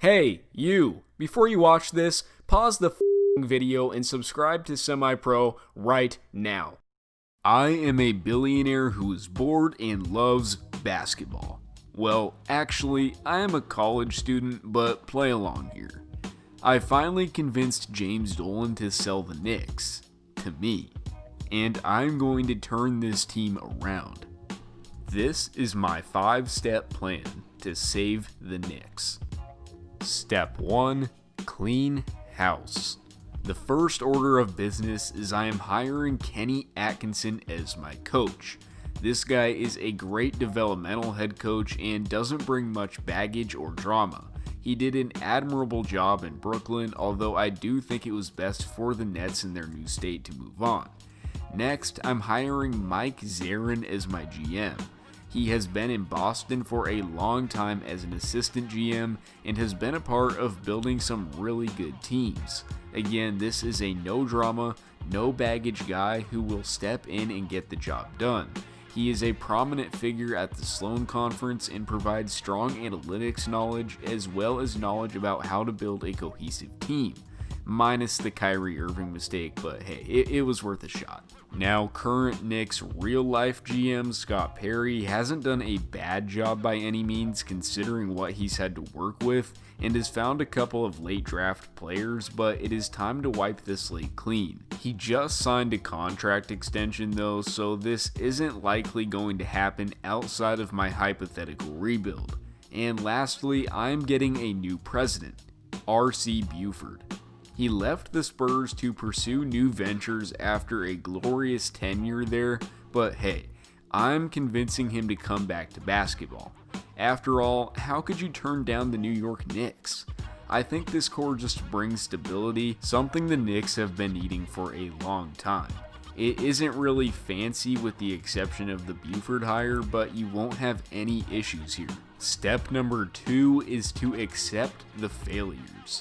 Hey, you! Before you watch this, pause the video and subscribe to SemiPro right now. I am a billionaire who is bored and loves basketball. Well, actually, I am a college student, but play along here. I finally convinced James Dolan to sell the Knicks to me, and I'm going to turn this team around. This is my 5-step plan to save the Knicks. Step 1. Clean house. The first order of business is I am hiring Kenny Atkinson as my coach. This guy is a great developmental head coach and doesn't bring much baggage or drama. He did an admirable job in Brooklyn, although I do think it was best for the Nets in their new state to move on. Next, I'm hiring Mike Zarin as my GM. He has been in Boston for a long time as an assistant GM and has been a part of building some really good teams. Again, this is a no drama, no baggage guy who will step in and get the job done. He is a prominent figure at the Sloan Conference and provides strong analytics knowledge as well as knowledge about how to build a cohesive team. Minus the Kyrie Irving mistake, but hey, it was worth a shot. Now, current Knicks real-life GM Scott Perry hasn't done a bad job by any means considering what he's had to work with and has found a couple of late draft players, but it is time to wipe this slate clean. He just signed a contract extension though, so this isn't likely going to happen outside of my hypothetical rebuild. And lastly, I'm getting a new president, R.C. Buford. He left the Spurs to pursue new ventures after a glorious tenure there, but hey, I'm convincing him to come back to basketball. After all, how could you turn down the New York Knicks? I think this core just brings stability, something the Knicks have been needing for a long time. It isn't really fancy with the exception of the Buford hire, but you won't have any issues here. Step number 2 is to accept the failures.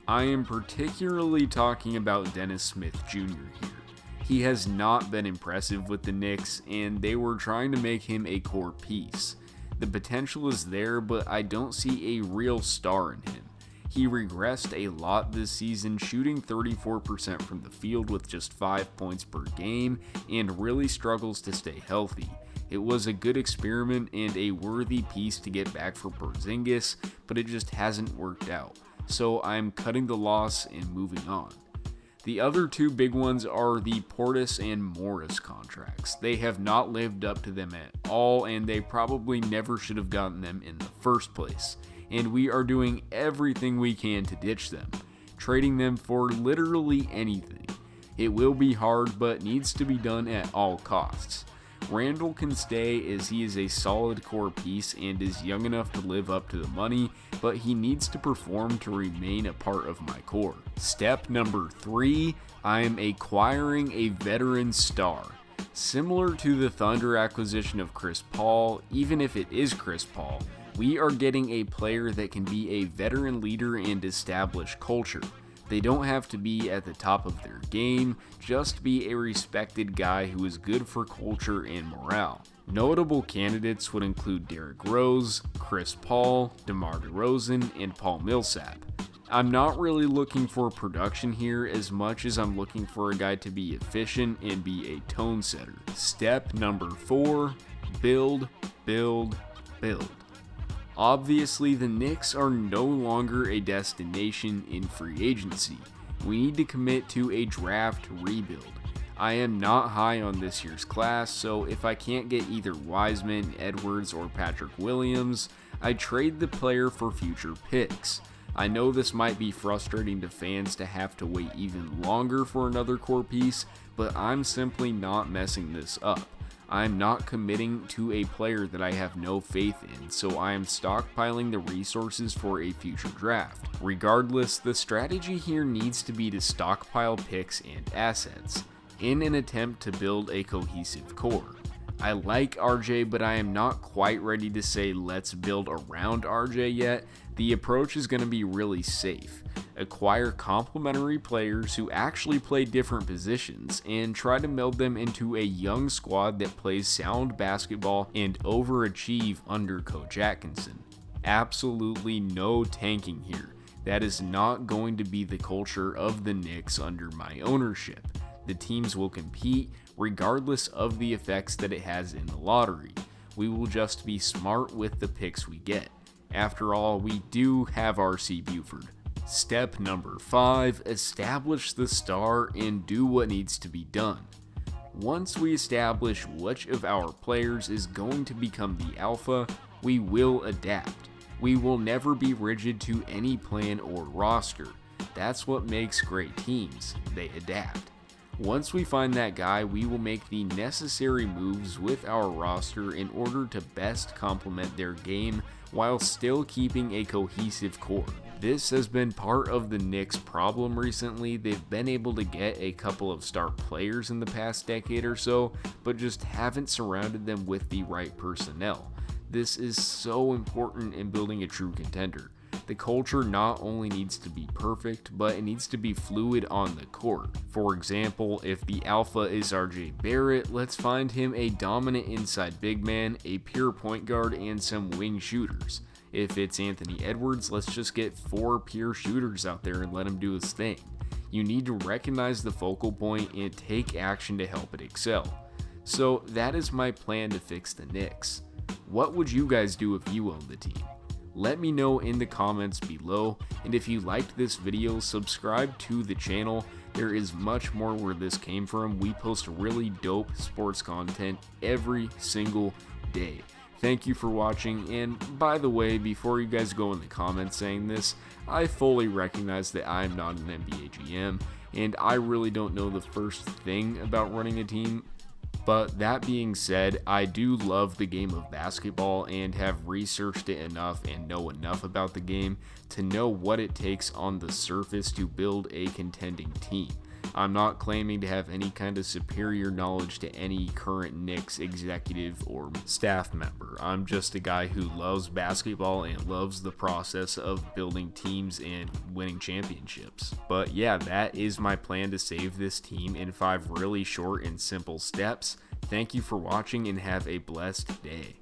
I am particularly talking about Dennis Smith Jr. here. He has not been impressive with the Knicks, and they were trying to make him a core piece. The potential is there, but I don't see a real star in him. He regressed a lot this season, shooting 34% from the field with just 5 points per game, and really struggles to stay healthy. It was a good experiment and a worthy piece to get back for Porzingis, but it just hasn't worked out. So I'm cutting the loss and moving on. The other two big ones are the Portis and Morris contracts. They have not lived up to them at all, and they probably never should have gotten them in the first place. And we are doing everything we can to ditch them, trading them for literally anything. It will be hard, but needs to be done at all costs. Randall can stay as he is a solid core piece and is young enough to live up to the money, but he needs to perform to remain a part of my core. Step number 3, I am acquiring a veteran star. Similar to the Thunder acquisition of Chris Paul, even if it is Chris Paul, we are getting a player that can be a veteran leader and establish culture. They don't have to be at the top of their game, just be a respected guy who is good for culture and morale. Notable candidates would include Derrick Rose, Chris Paul, DeMar DeRozan, and Paul Millsap. I'm not really looking for production here as much as I'm looking for a guy to be efficient and be a tone setter. Step number 4, build, build, build. Obviously, the Knicks are no longer a destination in free agency. We need to commit to a draft rebuild. I am not high on this year's class, so if I can't get either Wiseman, Edwards, or Patrick Williams, I trade the player for future picks. I know this might be frustrating to fans to have to wait even longer for another core piece, but I'm simply not messing this up. I'm not committing to a player that I have no faith in, so I am stockpiling the resources for a future draft. Regardless, the strategy here needs to be to stockpile picks and assets, in an attempt to build a cohesive core. I like RJ, but I am not quite ready to say let's build around RJ yet. The approach is going to be really safe. Acquire complementary players who actually play different positions and try to meld them into a young squad that plays sound basketball and overachieve under Coach Atkinson. Absolutely no tanking here. That is not going to be the culture of the Knicks under my ownership. The teams will compete regardless of the effects that it has in the lottery. We will just be smart with the picks we get. After all, we do have R.C. Buford. Step number 5, establish the star and do what needs to be done. Once we establish which of our players is going to become the alpha, we will adapt. We will never be rigid to any plan or roster. That's what makes great teams. They adapt. Once we find that guy, we will make the necessary moves with our roster in order to best complement their game while still keeping a cohesive core. This has been part of the Knicks' problem recently. They've been able to get a couple of star players in the past decade or so, but just haven't surrounded them with the right personnel. This is so important in building a true contender. The culture not only needs to be perfect, but it needs to be fluid on the court. For example, if the alpha is RJ Barrett, let's find him a dominant inside big man, a pure point guard, and some wing shooters. If it's Anthony Edwards, let's just get 4 pure shooters out there and let him do his thing. You need to recognize the focal point and take action to help it excel. So that is my plan to fix the Knicks. What would you guys do if you owned the team? Let me know in the comments below, and if you liked this video, subscribe to the channel. There is much more where this came from. We post really dope sports content every single day. Thank you for watching, and by the way, before you guys go in the comments saying this, I fully recognize that I am not an NBA GM, and I really don't know the first thing about running a team. But that being said, I do love the game of basketball and have researched it enough and know enough about the game to know what it takes on the surface to build a contending team. I'm not claiming to have any kind of superior knowledge to any current Knicks executive or staff member. I'm just a guy who loves basketball and loves the process of building teams and winning championships. But yeah, that is my plan to save this team in 5 really short and simple steps. Thank you for watching and have a blessed day.